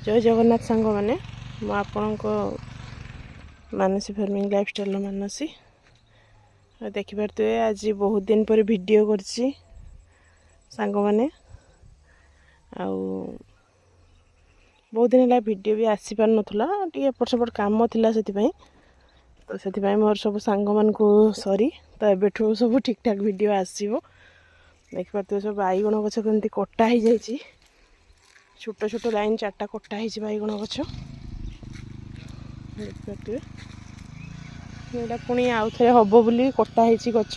जय जगन्नाथ सांग मैंने मु आपण मानसी फार्मिंग लाइफस्टाइल मानसी देखिपे आज बहुत दिन पर वीडियो करछि सांग मैंने बहुत दिन है वीडियो भी आसी पार नथुला टी एपट सेपट काम थिला तो से मोर सब सांग मान को सरी तो एबेठू सब ठीक ठाक वीडियो आसीबो देखिपे सब बाईगण गछ केमती कटा ही जाइछि छोट छोट लाइन चार्टा कटा ही बैगण गछ देखिए यहाँ पुणी आउ थे हम बोली कटाही गछ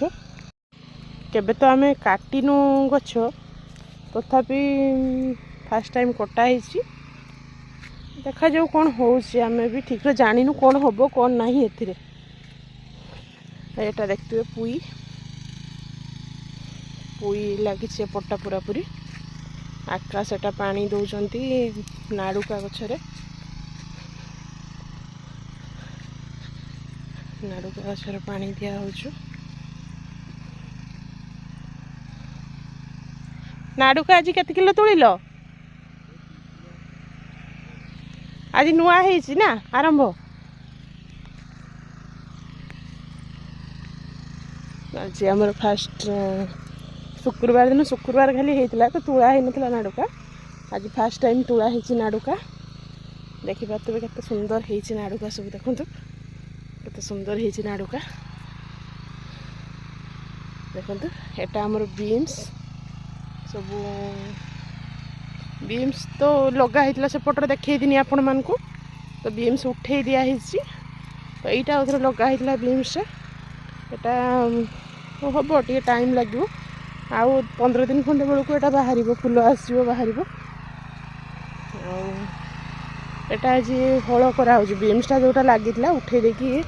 केबे तो आम काटिनु गछ तथापि फास्ट टाइम कटाही देखा जाऊ कौन हो भी ठीक जानिनु कौन हम कौन ना एटा देखते पुई पुई लगी पट्टा पूरा पूरी आकाश एटा पानी दौरान नाड़ुका गछरे नाड़ुका गछरे पानी दिया होछु नाड़ुका आज केते किलो तोलिल आज नुआ हेछि ना आरंभ आज हमर फास्ट शुक्रवार दिन शुक्रवार खाली होता तो तुला ही ना नाड़ुका आज फास्ट टाइम तुला ही नाड़ुका देखिपे के सुंदर है नाड़ुका सब देखु के सुंदर है नाड़ुका देखु एटा आमर बीम्स सब बीम्स तो लगा होता सेपटे देखी आपण मान को तो बीम्स उठे दिखाई तो यहाँ आउे लगा होता बीम्स यहाँ हम टे टाइम लगे आउ 15 दिन खंडे बेलू को यहाँ बाहर फुल आसो बाहर यहाँ आज हल करा बीम्सटा जोटा लगी उठे देखिए